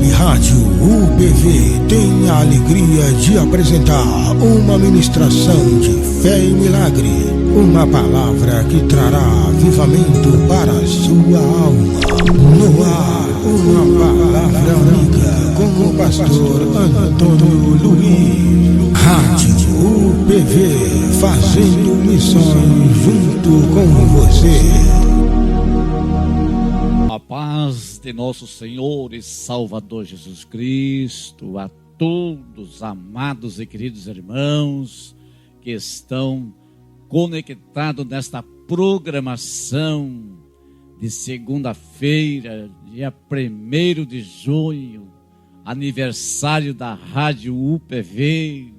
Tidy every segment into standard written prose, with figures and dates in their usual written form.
Web Rádio UPV tem a alegria de apresentar uma ministração de fé e milagre, uma palavra que trará avivamento para a sua alma. No ar, uma palavra amiga com o pastor Antônio Luiz. Rádio UPV, fazendo missões junto com você. A paz de nosso Senhor e Salvador Jesus Cristo a todos, amados e queridos irmãos que estão conectados nesta programação de segunda-feira, dia 1º de junho, aniversário da Rádio UPV.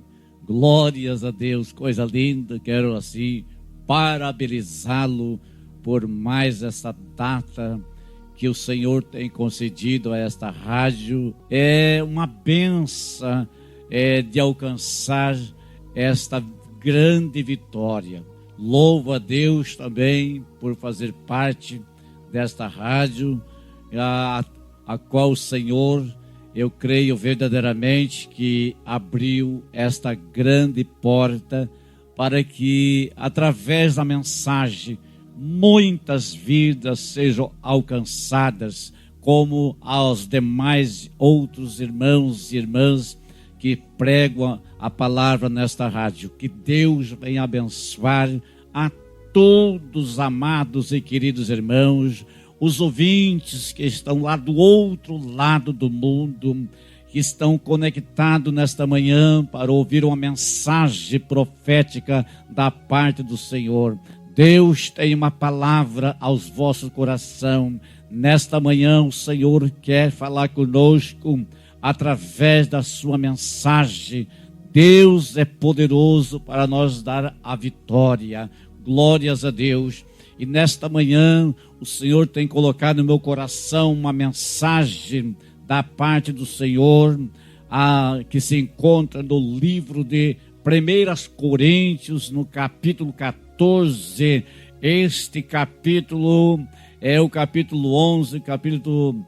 Glórias a Deus, coisa linda. Quero assim parabenizá-lo por mais essa data que o Senhor tem concedido a esta rádio. É uma bênção de alcançar esta grande vitória. Louvo a Deus também por fazer parte desta rádio, a qual o Senhor, eu creio verdadeiramente que abriu esta grande porta para que, através da mensagem, muitas vidas sejam alcançadas, como aos demais outros irmãos e irmãs que pregam a palavra nesta rádio. Que Deus venha abençoar a todos, amados e queridos irmãos, os ouvintes que estão lá do outro lado do mundo, que estão conectados nesta manhã para ouvir uma mensagem profética da parte do Senhor. Deus tem uma palavra aos vossos corações. Nesta manhã o Senhor quer falar conosco através da sua mensagem. Deus é poderoso para nos dar a vitória. Glórias a Deus. E nesta manhã o Senhor tem colocado no meu coração uma mensagem da parte do Senhor, que se encontra no livro de 1 Coríntios, no capítulo 14. Este capítulo é o capítulo 11, capítulo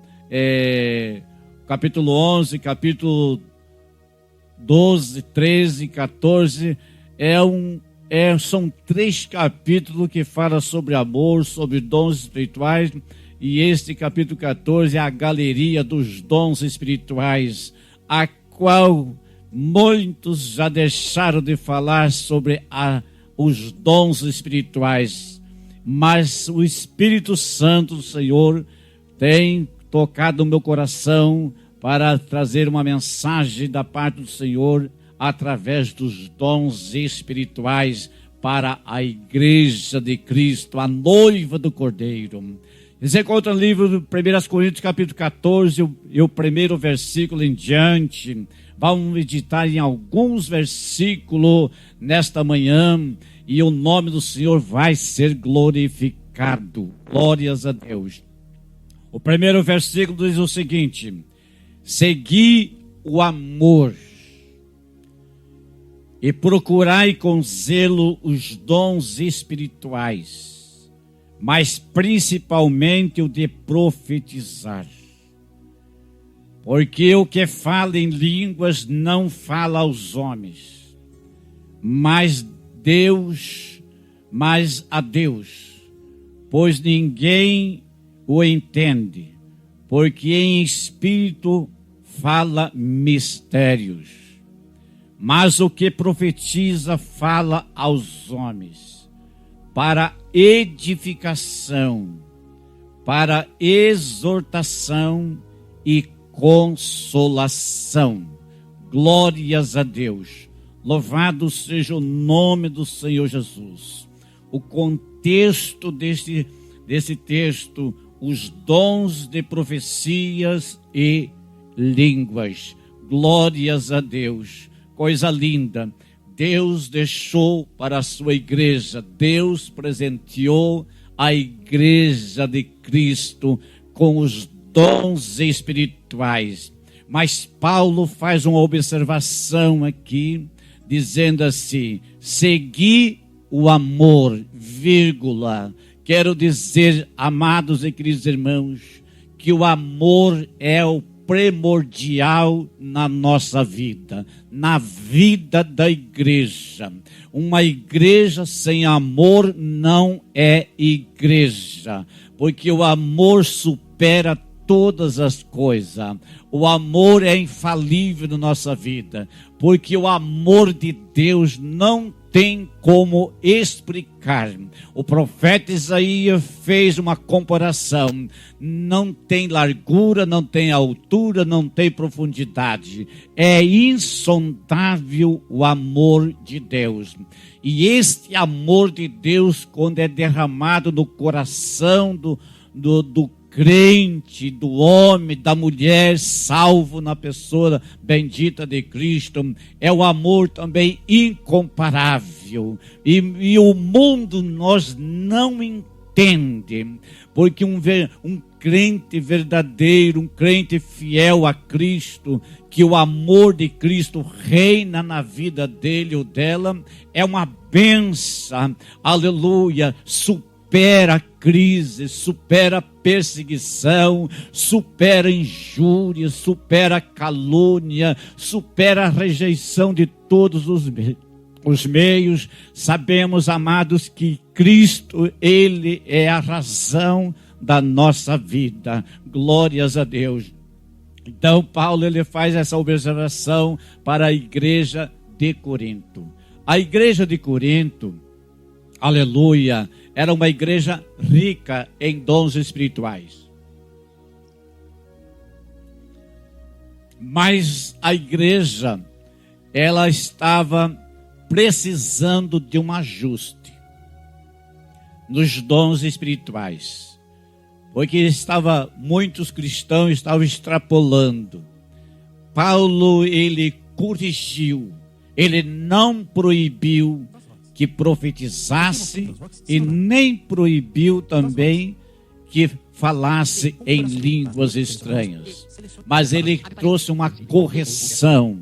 12, 13, 14. São 3 capítulos que falam sobre amor, sobre dons espirituais. E este capítulo 14 é a galeria dos dons espirituais, a qual muitos já deixaram de falar sobre os dons espirituais, mas o Espírito Santo do Senhor tem tocado no meu coração para trazer uma mensagem da parte do Senhor através dos dons espirituais para a igreja de Cristo, a noiva do Cordeiro. Você encontra no livro de 1 Coríntios capítulo 14 e o primeiro versículo em diante. Vamos meditar em alguns versículos nesta manhã e o nome do Senhor vai ser glorificado. Glórias a Deus. O primeiro versículo diz o seguinte: segui o amor e procurai com zelo os dons espirituais, mas principalmente o de profetizar. Porque o que fala em línguas não fala aos homens, mas a Deus, pois ninguém o entende, porque em espírito fala mistérios. Mas o que profetiza fala aos homens, para edificação, para exortação e consolação. Glórias a Deus. Louvado seja o nome do Senhor Jesus. O contexto desse texto, os dons de profecias e línguas. Glórias a Deus. Coisa linda. Deus deixou para a sua igreja, Deus presenteou a igreja de Cristo com os dons espirituais. Mas Paulo faz uma observação aqui, dizendo assim: segui o amor, vírgula. Quero dizer, amados e queridos irmãos, que o amor é o primordial na nossa vida, na vida da igreja. Uma igreja sem amor não é igreja, porque o amor supera todas as coisas. O amor é infalível na nossa vida, porque o amor de Deus não tem como explicar. O profeta Isaías fez uma comparação. Não tem largura, não tem altura, não tem profundidade. É insondável o amor de Deus. E este amor de Deus, quando é derramado no coração do crente, do homem, da mulher, salvo na pessoa bendita de Cristo, é o amor também incomparável. E o mundo nós não entende, porque um crente verdadeiro, um crente fiel a Cristo, que o amor de Cristo reina na vida dele ou dela, é uma bênção, aleluia, supera a crise, supera a perseguição, supera a injúria, supera a calúnia, supera a rejeição de todos os meios. Sabemos, amados, que Cristo, Ele é a razão da nossa vida. Glórias a Deus. Então, Paulo, ele faz essa observação para a igreja de Corinto. A igreja de Corinto, aleluia, era uma igreja rica em dons espirituais. Mas a igreja, ela estava precisando de um ajuste nos dons espirituais. Porque muitos cristãos estavam extrapolando. Paulo, ele corrigiu, ele não proibiu que profetizasse e nem proibiu também que falasse em línguas estranhas. Mas ele trouxe uma correção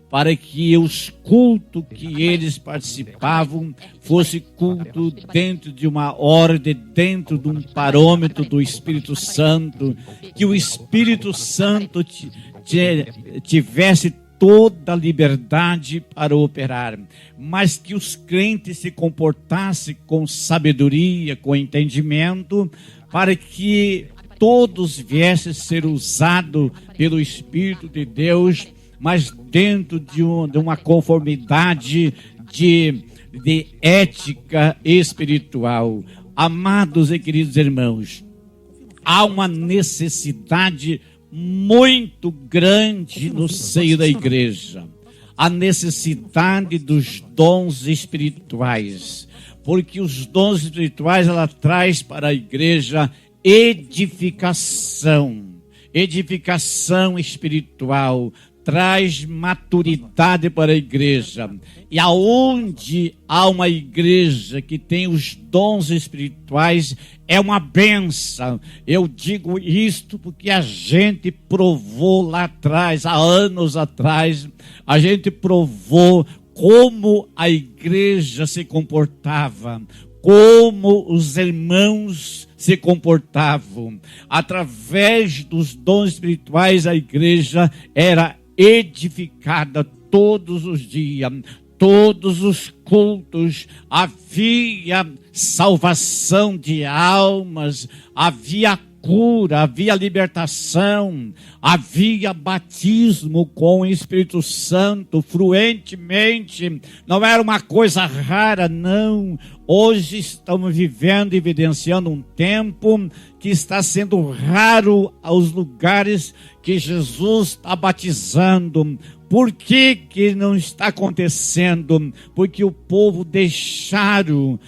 para que os cultos que eles participavam fosse culto dentro de uma ordem, dentro de um parâmetro do Espírito Santo, que o Espírito Santo tivesse toda a liberdade para operar, mas que os crentes se comportassem com sabedoria, com entendimento, para que todos viessem a ser usados pelo Espírito de Deus, mas dentro de uma conformidade de ética espiritual. Amados e queridos irmãos, há uma necessidade muito grande no seio da igreja, a necessidade dos dons espirituais, porque os dons espirituais ela traz para a igreja edificação espiritual, traz maturidade para a igreja. E aonde há uma igreja que tem os dons espirituais, é uma bênção. Eu digo isto porque a gente provou lá atrás, há anos atrás, a gente provou como a igreja se comportava, como os irmãos se comportavam. Através dos dons espirituais, a igreja era edificada todos os dias, todos os cultos, havia salvação de almas, havia cura, havia libertação, havia batismo com o Espírito Santo fluentemente. Não era uma coisa rara, não. Hoje estamos vivendo, evidenciando um tempo que está sendo raro aos lugares que Jesus está batizando. Por que não está acontecendo? Porque o povo deixaram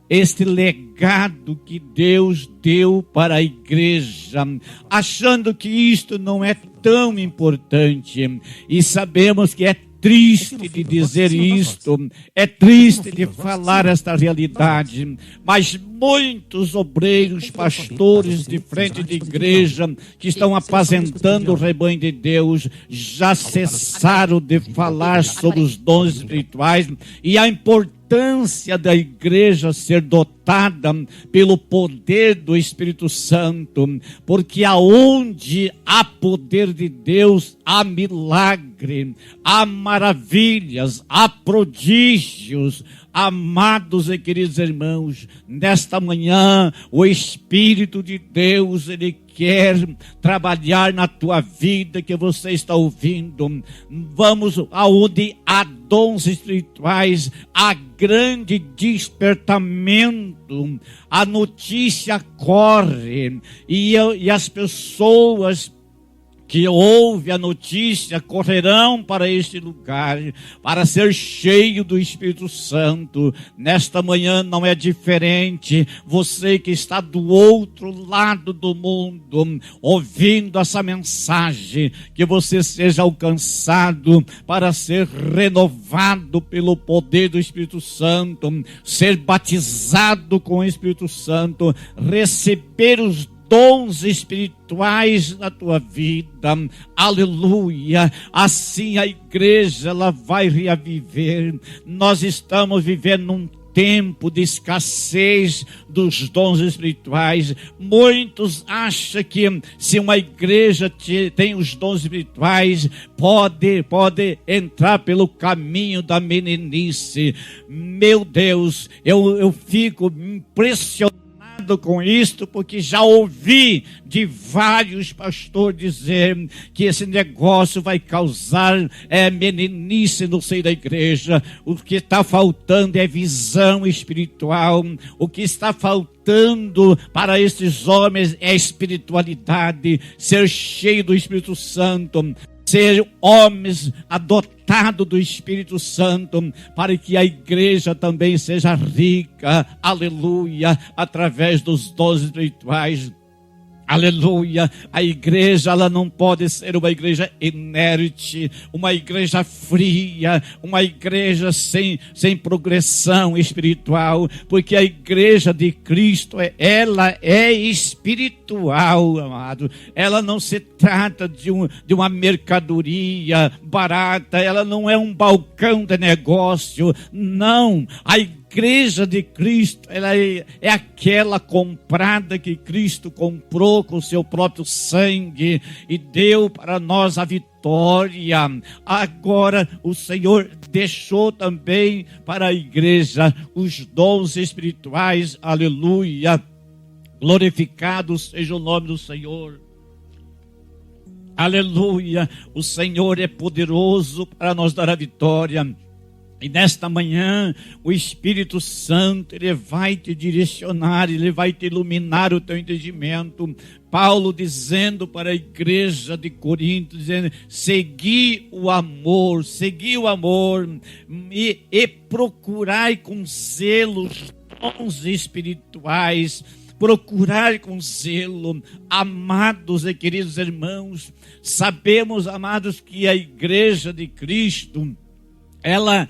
este legado que Deus deu para a igreja, achando que isto não é tão importante. E sabemos que é triste de dizer isto, é triste de falar esta realidade, mas muitos obreiros, pastores de frente de igreja que estão apacentando o rebanho de Deus já cessaram de falar sobre os dons espirituais e a importância da igreja ser dotada dotada pelo poder do Espírito Santo, porque aonde há poder de Deus, há milagre, há maravilhas, há prodígios. Amados e queridos irmãos, nesta manhã, o Espírito de Deus, Ele quer trabalhar na tua vida que você está ouvindo. Vamos aonde há dons espirituais, há grande despertamento, a notícia corre, e as pessoas que ouvem a notícia correrão para este lugar, para ser cheio do Espírito Santo. Nesta manhã não é diferente. Você que está do outro lado do mundo, ouvindo essa mensagem, que você seja alcançado para ser renovado pelo poder do Espírito Santo, ser batizado com o Espírito Santo, receber os dons espirituais na tua vida, aleluia. Assim a igreja ela vai reaviver. Nós estamos vivendo num tempo de escassez dos dons espirituais. Muitos acham que se uma igreja tem os dons espirituais, pode entrar pelo caminho da meninice. Meu Deus, eu fico impressionado com isto, porque já ouvi de vários pastores dizer que esse negócio vai causar meninice no seio da igreja. O que está faltando é visão espiritual. O que está faltando para esses homens é espiritualidade, ser cheio do Espírito Santo, ser homens adotados do Espírito Santo, para que a igreja também seja rica, aleluia, através dos dons espirituais. Aleluia, a igreja ela não pode ser uma igreja inerte, uma igreja fria, uma igreja sem progressão espiritual, porque a igreja de Cristo, ela é espiritual, amado. Ela não se trata de uma mercadoria barata, ela não é um balcão de negócio, não. A igreja de Cristo, ela é aquela comprada que Cristo comprou com o seu próprio sangue e deu para nós a vitória. Agora o Senhor deixou também para a igreja os dons espirituais, aleluia. Glorificado seja o nome do Senhor. Aleluia. O Senhor é poderoso para nos dar a vitória. E nesta manhã, o Espírito Santo, Ele vai te direcionar, Ele vai te iluminar o teu entendimento. Paulo dizendo para a igreja de Corinto, dizendo, segui o amor e procurai com zelo os dons espirituais. Procurar com zelo, amados e queridos irmãos. Sabemos, amados, que a igreja de Cristo, ela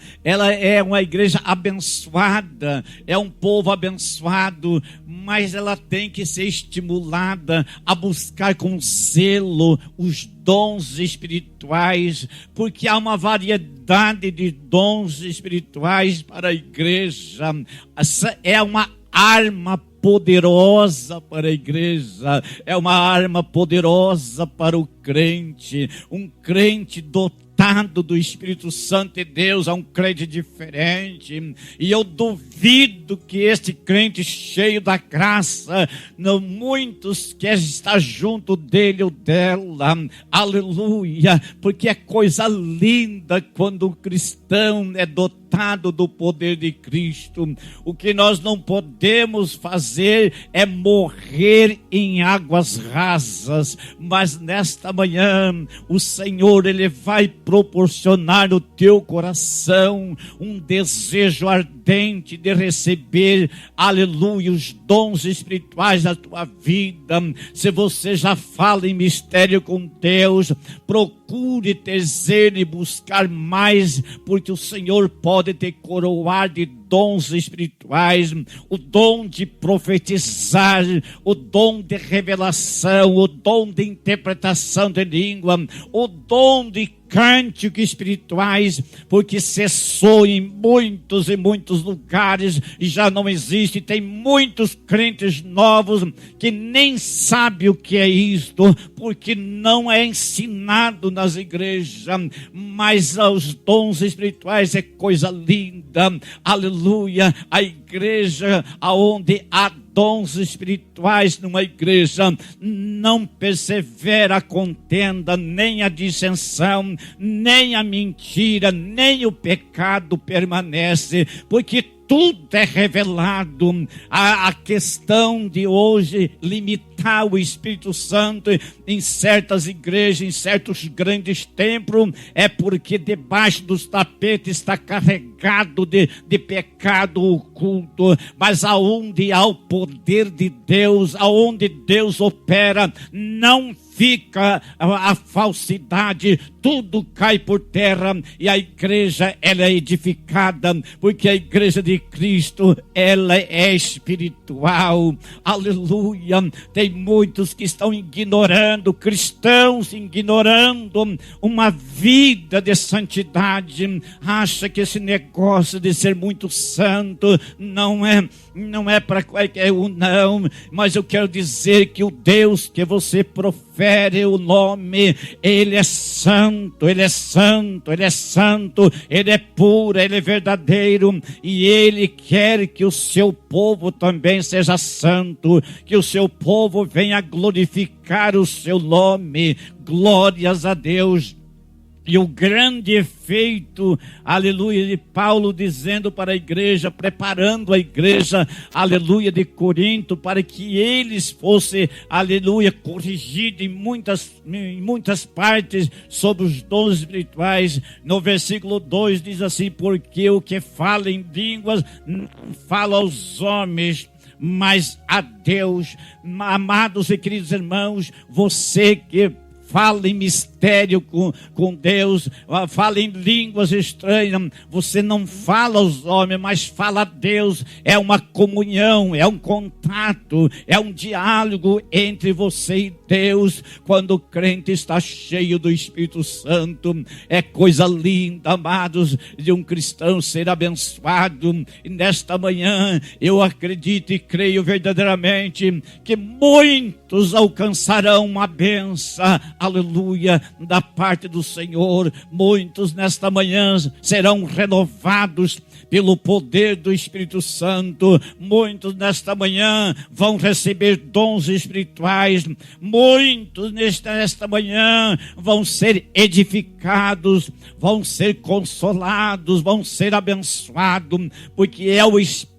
é uma igreja abençoada, é um povo abençoado, mas ela tem que ser estimulada a buscar com zelo os dons espirituais, porque há uma variedade de dons espirituais para a igreja. Essa é uma arma poderosa para a igreja, é uma arma poderosa para o crente, um crente dotado do Espírito Santo de Deus, é um crente diferente, e eu duvido que este crente cheio da graça, não muitos querem estar junto dele ou dela, aleluia, porque é coisa linda quando o cristão é dotado do poder de Cristo. O que nós não podemos fazer é morrer em águas rasas, mas nesta manhã o Senhor, Ele vai proporcionar no teu coração um desejo ardente de receber, aleluia, os dons espirituais da tua vida. Se você já fala em mistério com Deus, procura procure ter zelo e buscar mais, porque o Senhor pode te coroar de dons espirituais, o dom de profetizar, o dom de revelação, o dom de interpretação de língua, o dom de cânticos espirituais, porque cessou em muitos e muitos lugares e já não existe. Tem muitos crentes novos que nem sabem o que é isto, porque não é ensinado nas igrejas. Mas os dons espirituais é coisa linda, aleluia. A igreja aonde há dons espirituais numa igreja, não persevera a contenda, nem a dissensão, nem a mentira, nem o pecado permanece, porque tudo é revelado. A questão de hoje limitar o Espírito Santo em certas igrejas, em certos grandes templos, é porque debaixo dos tapetes está carregado de pecado oculto. Mas aonde há o poder de Deus, aonde Deus opera, não fica a falsidade, tudo cai por terra e a igreja ela é edificada, porque a igreja de Cristo ela é espiritual, aleluia. Tem muitos que estão ignorando, cristãos ignorando uma vida de santidade, acha que esse negócio de ser muito santo não é para qualquer um, não. Mas eu quero dizer que o Deus que você profere o nome, Ele é santo, Ele é santo, Ele é santo, Ele é puro, Ele é verdadeiro, e Ele quer que o seu povo também seja santo, que o seu povo venha glorificar o seu nome. Glórias a Deus. E o grande efeito, aleluia, de Paulo dizendo para a igreja, preparando a igreja, aleluia, de Corinto, para que eles fossem, aleluia, corrigidos em muitas partes sobre os dons espirituais. No versículo 2 diz assim: porque o que fala em línguas não fala aos homens, mas a Deus. Amados e queridos irmãos, você que fala em mistério com Deus, fala em línguas estranhas, você não fala aos homens, mas fala a Deus. É uma comunhão, é um contato, é um diálogo entre você e Deus. Quando o crente está cheio do Espírito Santo, é coisa linda, amados, de um cristão ser abençoado. E nesta manhã eu acredito e creio verdadeiramente que muitos alcançarão uma bênção, aleluia, da parte do Senhor. Muitos nesta manhã serão renovados pelo poder do Espírito Santo. Muitos nesta manhã vão receber dons espirituais. Muitos nesta manhã vão ser edificados, vão ser consolados, vão ser abençoados, porque é o Espírito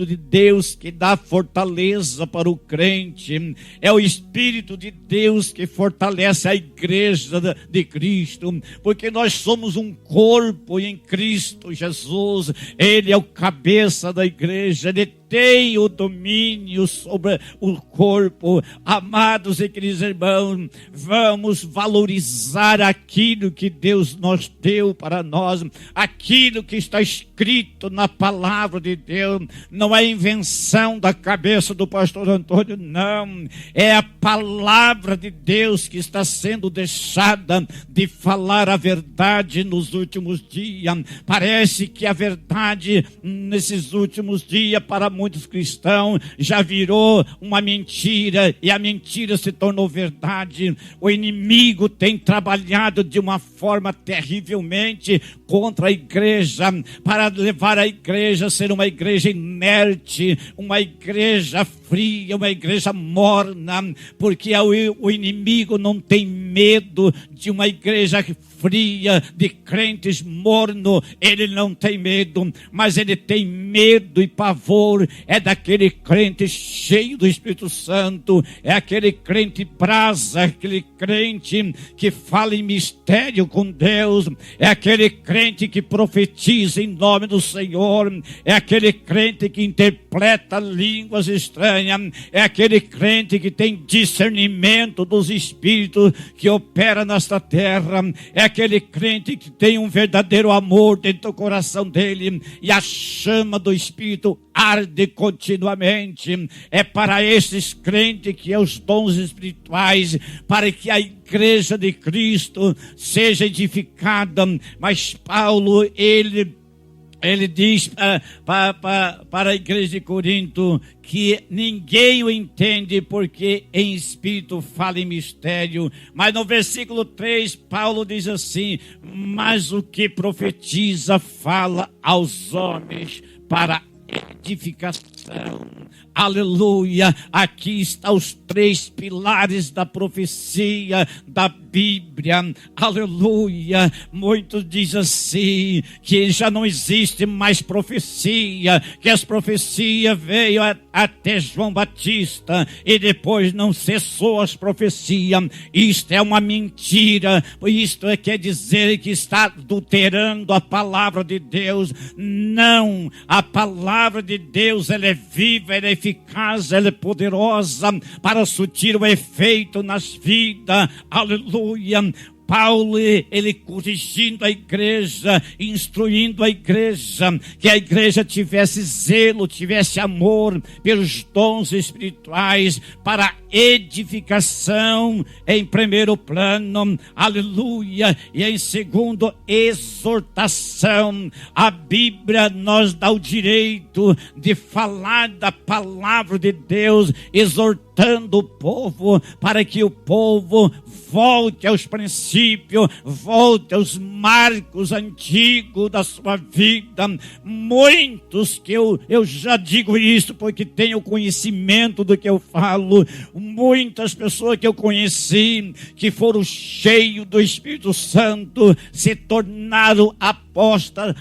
de Deus que dá fortaleza para o crente. É o Espírito de Deus que fortalece a igreja de Cristo, porque nós somos um corpo em Cristo Jesus. Ele é o cabeça da igreja, Ele tem o domínio sobre o corpo. Amados e queridos irmãos, vamos valorizar aquilo que Deus nos deu para nós, aquilo que está escrito na palavra de Deus. Não é invenção da cabeça do pastor Antônio, não. É a palavra de Deus que está sendo deixada de falar a verdade nos últimos dias. Parece que a verdade nesses últimos dias para muitos cristãos já virou uma mentira, e a mentira se tornou verdade. O inimigo tem trabalhado de uma forma terrivelmente contra a igreja, para levar a igreja a ser uma igreja inerte, uma igreja fria, uma igreja morna, porque o inimigo não tem medo de uma igreja fria, de crentes mornos. Ele não tem medo, mas ele tem medo e pavor é daquele crente cheio do Espírito Santo, é aquele crente brasa, aquele crente que fala em mistério com Deus, é aquele crente que profetiza em nome do Senhor, é aquele crente que interpreta línguas estranhas, é aquele crente que tem discernimento dos espíritos, que opera nesta terra, é aquele crente que tem um verdadeiro amor dentro do coração dele, e a chama do Espírito arde continuamente. É para esses crentes que é os dons espirituais, para que a igreja de Cristo seja edificada. Mas Paulo, ele diz para a igreja de Corinto que ninguém o entende, porque em espírito fala em mistério. Mas no versículo 3, Paulo diz assim: mas o que profetiza fala aos homens para edificação. Aleluia. Aqui estão os 3 pilares da profecia da Bíblia. Aleluia. Muitos dizem assim, que já não existe mais profecia, que as profecias veio até João Batista e depois não cessou as profecias. Isto é uma mentira. Isto quer dizer que está adulterando a palavra de Deus. Não, a palavra de Deus, ela é viva, ela é eficaz, ela é poderosa para surtir o efeito nas vidas. Aleluia. Paulo, ele corrigindo a igreja, instruindo a igreja, que a igreja tivesse zelo, tivesse amor pelos dons espirituais, para edificação em primeiro plano, aleluia, e em segundo, exortação. A Bíblia nos dá o direito de falar da palavra de Deus, exortando o povo, para que o povo volte aos princípios, volte aos marcos antigos da sua vida. Muitos que eu já digo isso porque tenho conhecimento do que eu falo. Muitas pessoas que eu conheci, que foram cheios do Espírito Santo, se tornaram apóstolos,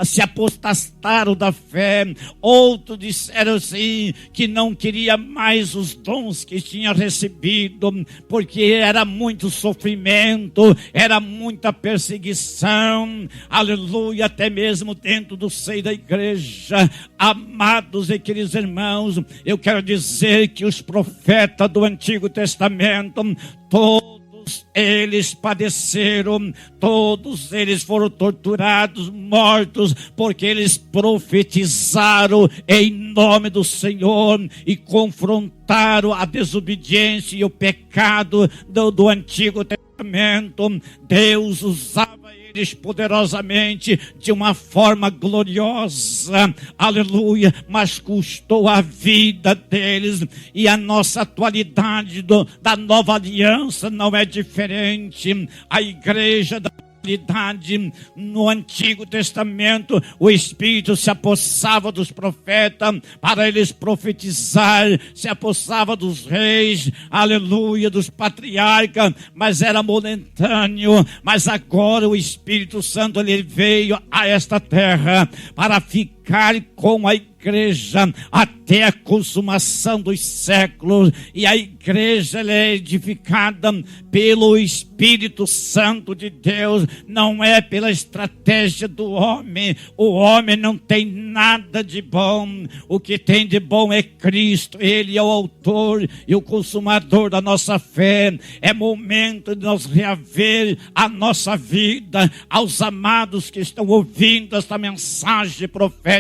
se apostastaram da fé. Outros disseram assim, que não queria mais os dons que tinha recebido, porque era muito sofrimento, era muita perseguição, aleluia, até mesmo dentro do seio da igreja. Amados e queridos irmãos, eu quero dizer que os profetas do Antigo Testamento, todos eles padeceram, todos eles foram torturados, mortos, porque eles profetizaram em nome do Senhor e confrontaram a desobediência e o pecado do Antigo Testamento. Deus usava eles poderosamente, de uma forma gloriosa, aleluia, mas custou a vida deles. E a nossa atualidade da nova aliança não é diferente. A igreja da no Antigo Testamento, o Espírito se apossava dos profetas para eles profetizar, se apossava dos reis, aleluia, dos patriarcas, mas era momentâneo. Mas agora o Espírito Santo, ele veio a esta terra para ficar com a igreja até a consumação dos séculos. E a igreja, ela é edificada pelo Espírito Santo de Deus, não é pela estratégia do homem. O homem não tem nada de bom. O que tem de bom é Cristo. Ele é o autor e o consumador da nossa fé. É momento de nós reaver a nossa vida. Aos amados que estão ouvindo esta mensagem profética,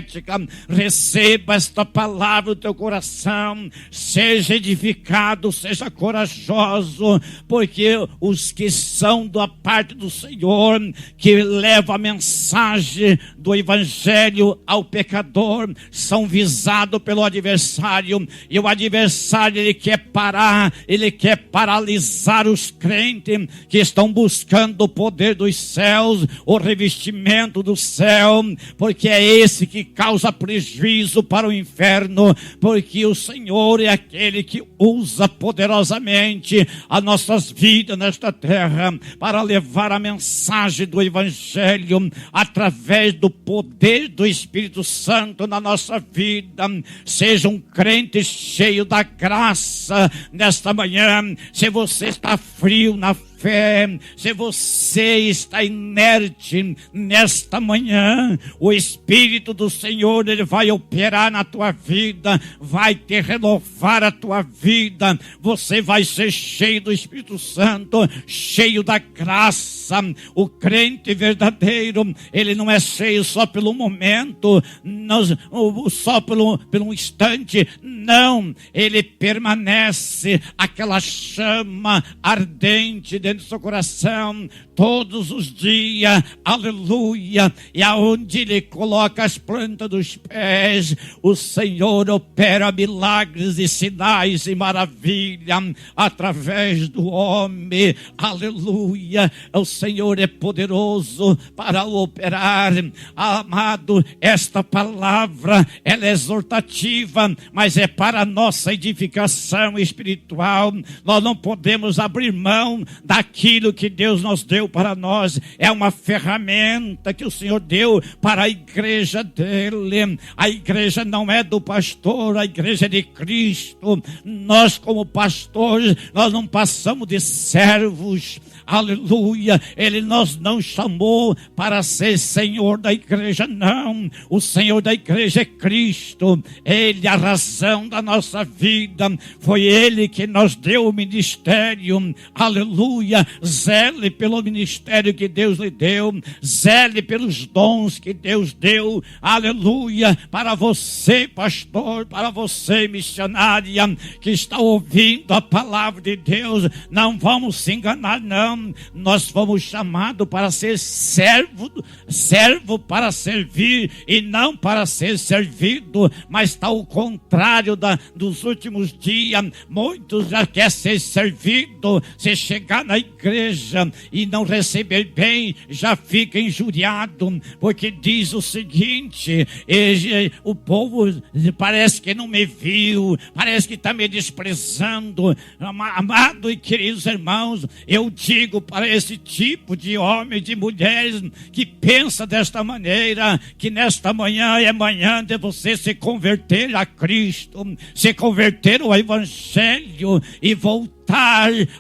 receba esta palavra no teu coração, seja edificado, seja corajoso, porque os que são da parte do Senhor, que levam a mensagem do Evangelho ao pecador, são visados pelo adversário, e o adversário, ele quer parar, ele quer paralisar os crentes que estão buscando o poder dos céus, o revestimento do céu, porque é esse que causa prejuízo para o inferno, porque o Senhor é aquele que usa poderosamente as nossas vidas nesta terra para levar a mensagem do Evangelho através do poder do Espírito Santo na nossa vida. Seja um crente cheio da graça nesta manhã. Se você está frio na fé, fé. Se você está inerte nesta manhã, o Espírito do Senhor, Ele vai operar na tua vida, vai te renovar a tua vida. Você vai ser cheio do Espírito Santo, cheio da graça. O crente verdadeiro, ele não é cheio só pelo momento, só pelo instante. Não, ele permanece, aquela chama ardente dentro do seu coração todos os dias, aleluia. E aonde ele coloca as plantas dos pés, o Senhor opera milagres e sinais e maravilha através do homem, aleluia. O Senhor é poderoso para operar. Amado, esta palavra, ela é exortativa, mas é para a nossa edificação espiritual. Nós não podemos abrir mão daquilo que Deus nos deu para nós. É uma ferramenta que o Senhor deu para a igreja dele. A igreja não é do pastor, a igreja é de Cristo. Nós, como pastores, nós não passamos de servos, aleluia. Ele nos não chamou para ser Senhor da igreja, não. O Senhor da igreja é Cristo. Ele é a razão da nossa vida. Foi Ele que nos deu o ministério, aleluia. Zele pelo ministério que Deus lhe deu, zele pelos dons que Deus deu, aleluia. Para você, pastor, para você, missionária, que está ouvindo a palavra de Deus, não vamos se enganar, não. Nós fomos chamados para ser servo para servir e não para ser servido. Mas está o contrário dos últimos dias. Muitos já querem ser servido. Se chegar na igreja e não receber bem, já fica injuriado, porque diz o seguinte: o povo parece que não me viu, parece que está me desprezando. Amado e queridos irmãos, eu digo para esse tipo de homens e de mulheres que pensa desta maneira, que nesta manhã é manhã de você se converter a Cristo, se converter ao Evangelho e voltar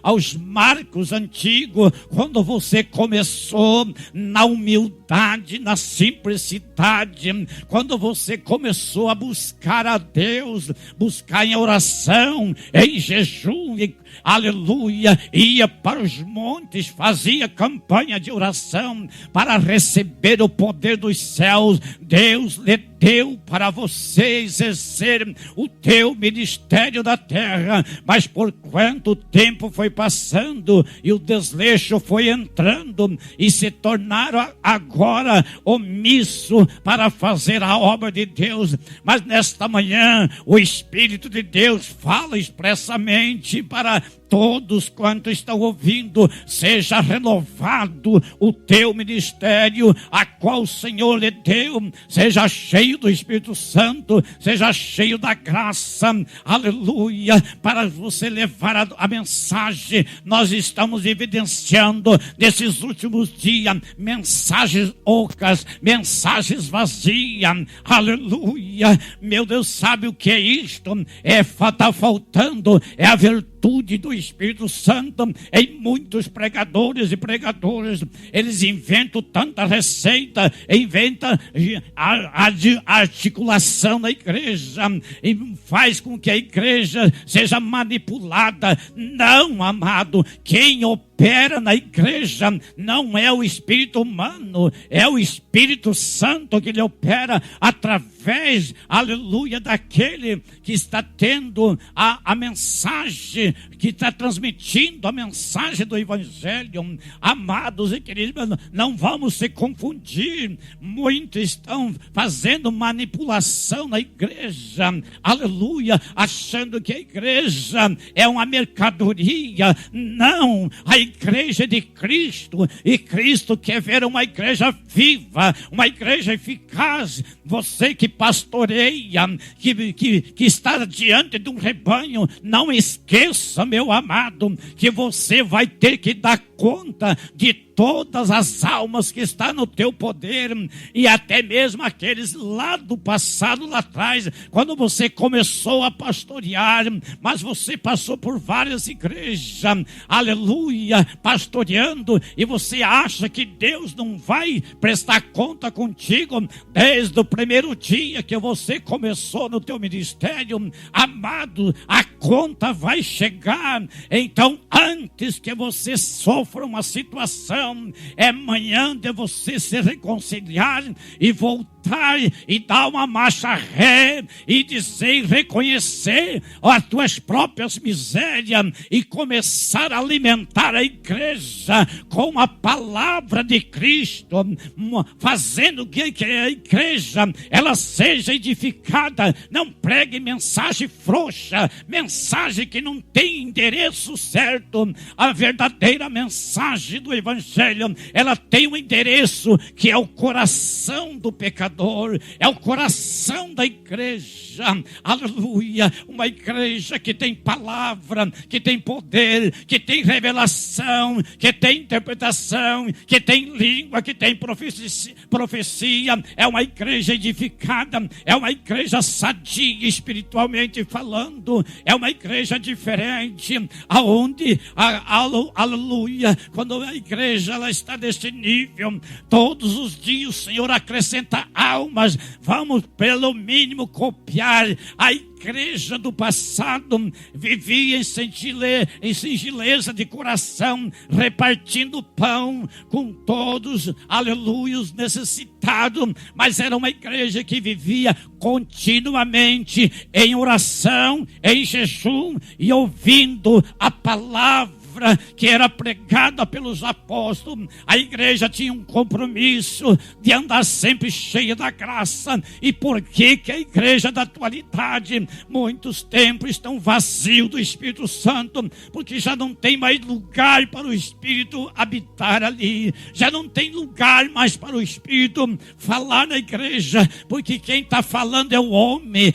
aos marcos antigos, quando você começou na humildade, na simplicidade, quando você começou a buscar a Deus, buscar em oração, em jejum, aleluia, ia para os montes, fazia campanha de oração para receber o poder dos céus. Deus lhe deu para você exercer o teu ministério da terra, mas por quanto tempo foi passando e o desleixo foi entrando e se tornaram agora omisso para fazer a obra de Deus. Mas nesta manhã o Espírito de Deus fala expressamente para todos quantos estão ouvindo: seja renovado o teu ministério, a qual o Senhor lhe deu. Seja cheio do Espírito Santo, seja cheio da graça, aleluia, para você levar a mensagem. Nós estamos evidenciando nesses últimos dias mensagens ocas, mensagens vazias, aleluia. Meu Deus, sabe o que é isto? Está faltando, é a virtude do Espírito Santo em muitos pregadores e pregadoras. Eles inventam tanta receita, inventam a articulação da igreja e faz com que a igreja seja manipulada. Não, amado, quem opera na igreja não é o espírito humano, é o Espírito Santo que ele opera através, aleluia, daquele que está tendo a mensagem, que está transmitindo a mensagem do Evangelho. Amados e queridos, não vamos se confundir. Muitos estão fazendo manipulação na igreja, aleluia, achando que a igreja é uma mercadoria. Não, a igreja é de Cristo, e Cristo quer ver uma igreja viva, uma igreja eficaz. Você que pastoreia, que está diante de um rebanho, não esqueça, meu amado, que você vai ter que dar conta de todas as almas que estão no teu poder, e até mesmo aqueles lá do passado, lá atrás, quando você começou a pastorear, mas você passou por várias igrejas, aleluia, pastoreando, e você acha que Deus não vai prestar conta contigo desde o primeiro dia que você começou no teu ministério. Amado, a conta vai chegar. Então, antes que você sofra uma situação, é manhã de você se reconciliar e voltar e dar uma marcha ré e dizer, reconhecer as tuas próprias misérias e começar a alimentar a igreja com a palavra de Cristo, fazendo que a igreja ela seja edificada. Não pregue mensagem frouxa, mensagem que não tem endereço certo. A verdadeira mensagem do evangelho, ela tem um endereço que é o coração do pecador, é o coração da igreja, aleluia, uma igreja que tem palavra, que tem poder, que tem revelação, que tem interpretação, que tem língua, que tem profecia, é uma igreja edificada, é uma igreja sadia espiritualmente falando, é uma igreja diferente, aonde, aleluia, quando a igreja ela está neste nível, todos os dias o Senhor acrescenta almas. Vamos pelo mínimo copiar a igreja do passado. Vivia em singeleza de coração, repartindo pão com todos, aleluia, os necessitados, mas era uma igreja que vivia continuamente em oração, em jejum e ouvindo a palavra que era pregada pelos apóstolos. A igreja tinha um compromisso de andar sempre cheia da graça. E por que a igreja da atualidade, muitos templos estão vazios do Espírito Santo? Porque já não tem mais lugar para o Espírito habitar ali, já não tem lugar mais para o Espírito falar na igreja, porque quem está falando é o homem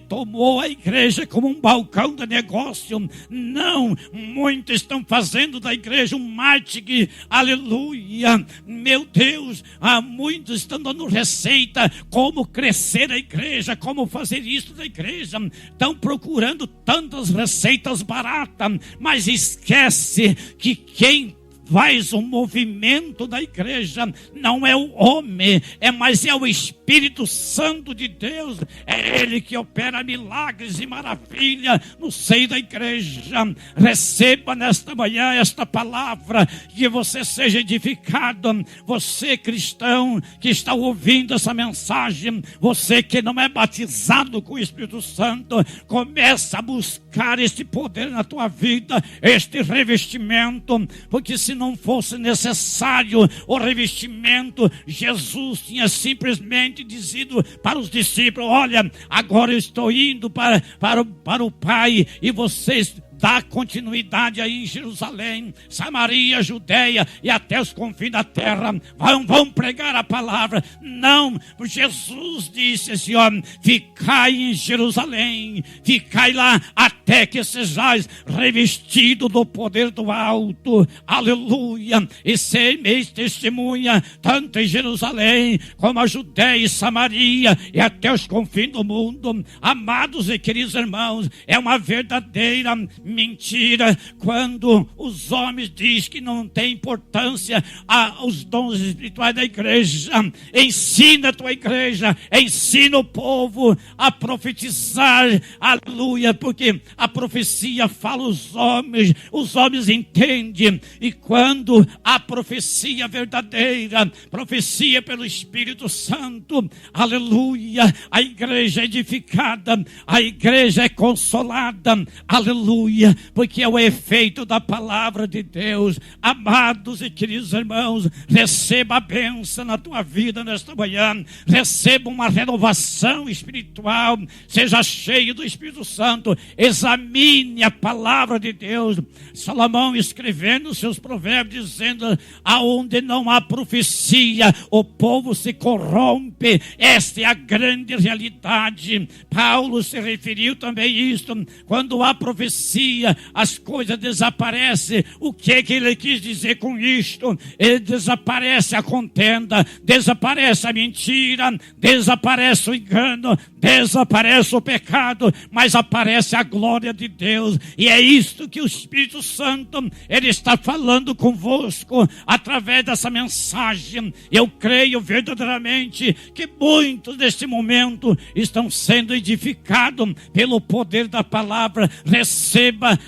tomou a igreja como um balcão de negócio. Não, muitos estão fazendo da igreja um marketing, aleluia, meu Deus, muitos estão dando receita, como crescer a igreja, como fazer isso na igreja, estão procurando tantas receitas baratas, mas esquece que quem faz o movimento da igreja não é o homem, mas é o Espírito Santo de Deus. É Ele que opera milagres e maravilhas no seio da igreja. Receba nesta manhã esta palavra, que você seja edificado. Você cristão que está ouvindo essa mensagem, você que não é batizado com o Espírito Santo, começa a buscar este poder na tua vida, este revestimento, porque se não fosse necessário o revestimento, Jesus tinha simplesmente dizido para os discípulos: olha, agora eu estou indo para o Pai, e vocês dá continuidade aí em Jerusalém, Samaria, Judeia e até os confins da terra. Vão pregar a palavra. Não, Jesus disse assim, ó, ficai em Jerusalém, ficai lá até que sejais revestido do poder do alto. Aleluia. E semeis testemunha tanto em Jerusalém como a Judeia e Samaria e até os confins do mundo. Amados e queridos irmãos, é uma verdadeira mentira quando os homens dizem que não tem importância os dons espirituais da igreja. Ensina a tua igreja, ensina o povo a profetizar, aleluia, porque a profecia fala os homens entendem, e quando a profecia verdadeira, profecia pelo Espírito Santo, aleluia, a igreja é edificada, a igreja é consolada, aleluia, porque é o efeito da palavra de Deus. Amados e queridos irmãos, receba a bênção na tua vida nesta manhã, receba uma renovação espiritual, seja cheio do Espírito Santo, examine examine a palavra de Deus. Salomão escrevendo os seus provérbios dizendo: aonde não há profecia, o povo se corrompe. Esta é a grande realidade. Paulo se referiu também a isto. Quando há profecia, as coisas desaparecem. O que ele quis dizer com isto? Ele desaparece a contenda, desaparece a mentira, desaparece o engano, desaparece o pecado, mas aparece a glória de Deus. E é isto que o Espírito Santo, ele está falando convosco através dessa mensagem. Eu creio verdadeiramente que muitos neste momento estão sendo edificados pelo poder da palavra. Receba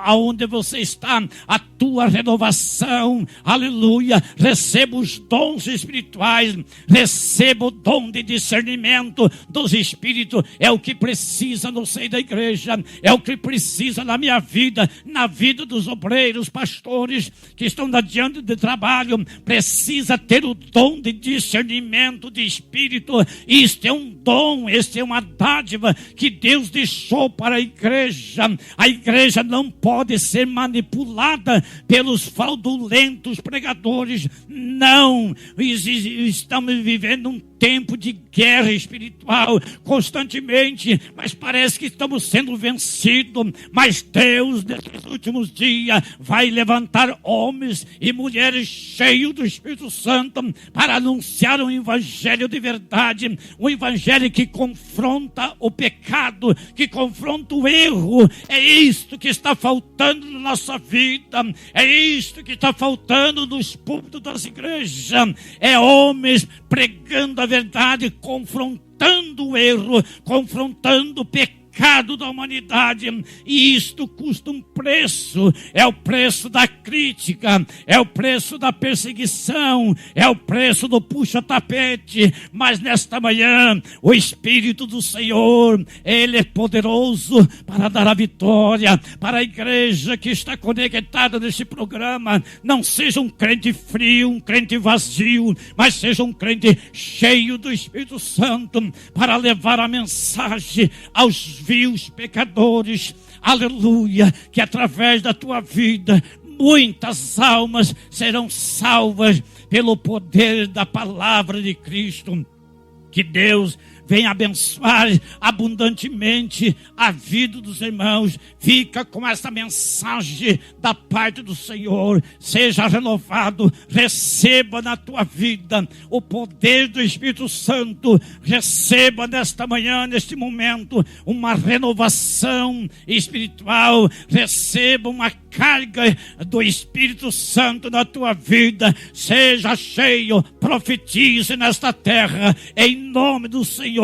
aonde você está a tua renovação, aleluia. Receba os dons espirituais, receba o dom de discernimento dos espíritos. É o que precisa no seio da igreja, é o que precisa na minha vida, na vida dos obreiros, pastores que estão diante do trabalho. Precisa ter o dom de discernimento de espírito. Isto é um dom, isto é uma dádiva que Deus deixou para a igreja. A igreja não pode ser manipulada pelos fraudulentos pregadores. Não, estamos vivendo um tempo de guerra espiritual constantemente, mas parece que estamos sendo vencidos. Mas Deus, nesses últimos dias, vai levantar homens e mulheres cheios do Espírito Santo para anunciar um evangelho de verdade, um evangelho que confronta o pecado, que confronta o erro. É isto que está faltando na nossa vida, é isto que está faltando nos púlpitos das igrejas. É homens pregando a verdade, confrontando o erro, confrontando o pecado da humanidade. E isto custa um preço. É o preço da crítica, é o preço da perseguição, é o preço do puxa-tapete. Mas nesta manhã o Espírito do Senhor, ele é poderoso para dar a vitória para a igreja que está conectada nesse programa. Não seja um crente frio, um crente vazio, mas seja um crente cheio do Espírito Santo para levar a mensagem aos vios pecadores, aleluia, que através da tua vida muitas almas serão salvas pelo poder da palavra de Cristo. Que Deus venha abençoar abundantemente a vida dos irmãos. Fica com essa mensagem da parte do Senhor. Seja renovado, receba na tua vida o poder do Espírito Santo. Receba nesta manhã, neste momento, uma renovação espiritual. Receba uma carga do Espírito Santo na tua vida. Seja cheio, profetize nesta terra, em nome do Senhor.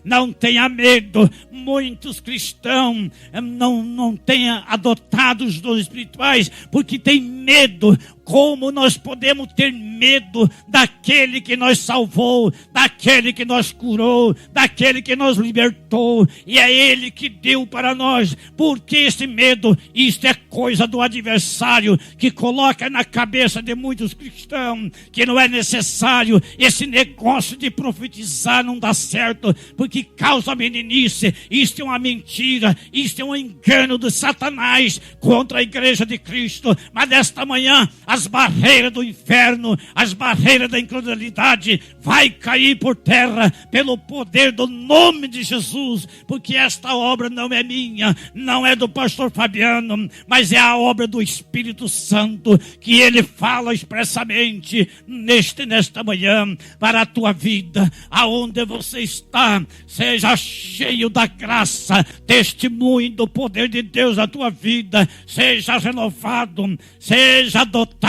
Não tenha medo. Muitos cristãos não têm adotado os dons espirituais porque têm medo. Como nós podemos ter medo daquele que nos salvou, daquele que nos curou, daquele que nos libertou? E é Ele que deu para nós. Por que esse medo? Isto é coisa do adversário, que coloca na cabeça de muitos cristãos que não é necessário. Esse negócio de profetizar não dá certo, porque causa meninice. Isto é uma mentira, isto é um engano de Satanás contra a igreja de Cristo. Mas nesta manhã, as barreiras do inferno, as barreiras da incredulidade vai cair por terra pelo poder do nome de Jesus, porque esta obra não é minha, não é do pastor Fabiano, mas é a obra do Espírito Santo, que ele fala expressamente nesta manhã para a tua vida. Aonde você está, seja cheio da graça, testemunho do poder de Deus na tua vida, seja renovado, seja adotado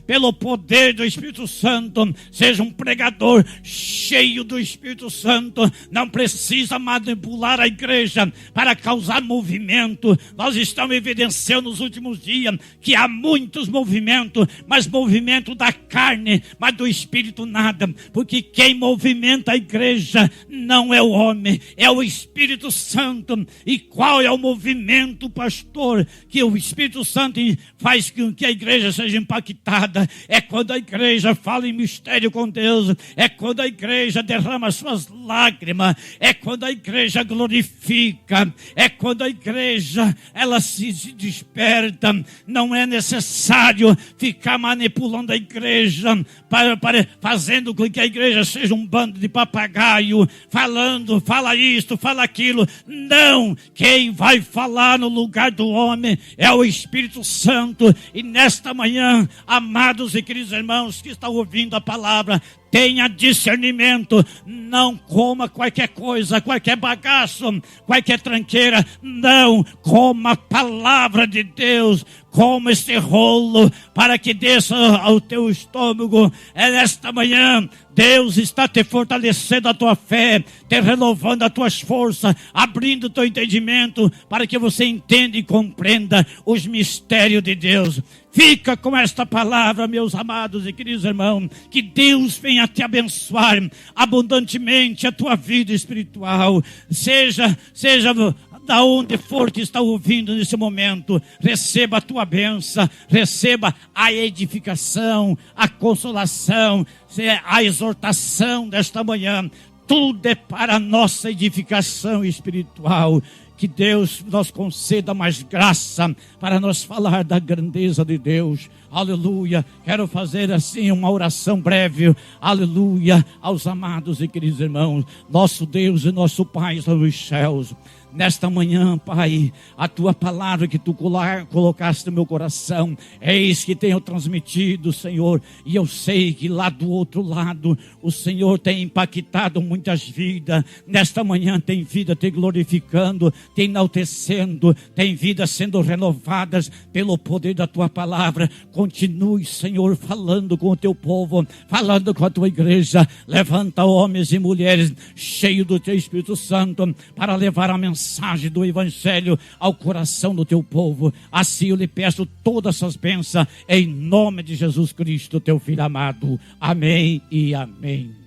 pelo poder do Espírito Santo, seja um pregador cheio do Espírito Santo. Não precisa manipular a igreja para causar movimento. Nós estamos evidenciando nos últimos dias que há muitos movimentos, mas movimento da carne, mas do Espírito nada, porque quem movimenta a igreja não é o homem, é o Espírito Santo. E qual é o movimento, pastor, que o Espírito Santo faz com que a igreja seja impactada? impactada, é quando a igreja fala em mistério com Deus, é quando a igreja derrama suas lágrimas, é quando a igreja glorifica, é quando a igreja ela se desperta. Não é necessário ficar manipulando a igreja, fazendo com que a igreja seja um bando de papagaio, falando, fala isto, fala aquilo. Não, quem vai falar no lugar do homem é o Espírito Santo. E nesta manhã, amados e queridos irmãos que estão ouvindo a palavra, tenha discernimento, não coma qualquer coisa, qualquer bagaço, qualquer tranqueira, não, coma a palavra de Deus, coma este rolo, para que desça ao teu estômago. É nesta manhã, Deus está te fortalecendo a tua fé, te renovando as tuas forças, abrindo o teu entendimento, para que você entenda e compreenda os mistérios de Deus. Fica com esta palavra, meus amados e queridos irmãos, que Deus venha te abençoar abundantemente a tua vida espiritual, seja da onde for que está ouvindo nesse momento, receba a tua bênção, receba a edificação, a consolação, a exortação desta manhã. Tudo é para a nossa edificação espiritual. Que Deus nos conceda mais graça para nós falar da grandeza de Deus. Aleluia. Quero fazer assim uma oração breve. Aleluia. Aos amados e queridos irmãos. Nosso Deus e nosso Pai estão nos céus. Nesta manhã, Pai, a tua palavra que tu colocaste no meu coração, eis que tenho transmitido, Senhor, e eu sei que lá do outro lado, o Senhor tem impactado muitas vidas. Nesta manhã tem vida te glorificando, te enaltecendo, tem vidas sendo renovadas pelo poder da tua palavra. Continue, Senhor, falando com o teu povo, falando com a tua igreja. Levanta homens e mulheres cheios do teu Espírito Santo para levar a mensagem do Evangelho ao coração do teu povo. Assim eu lhe peço todas essas bênçãos em nome de Jesus Cristo, teu Filho amado. Amém e amém.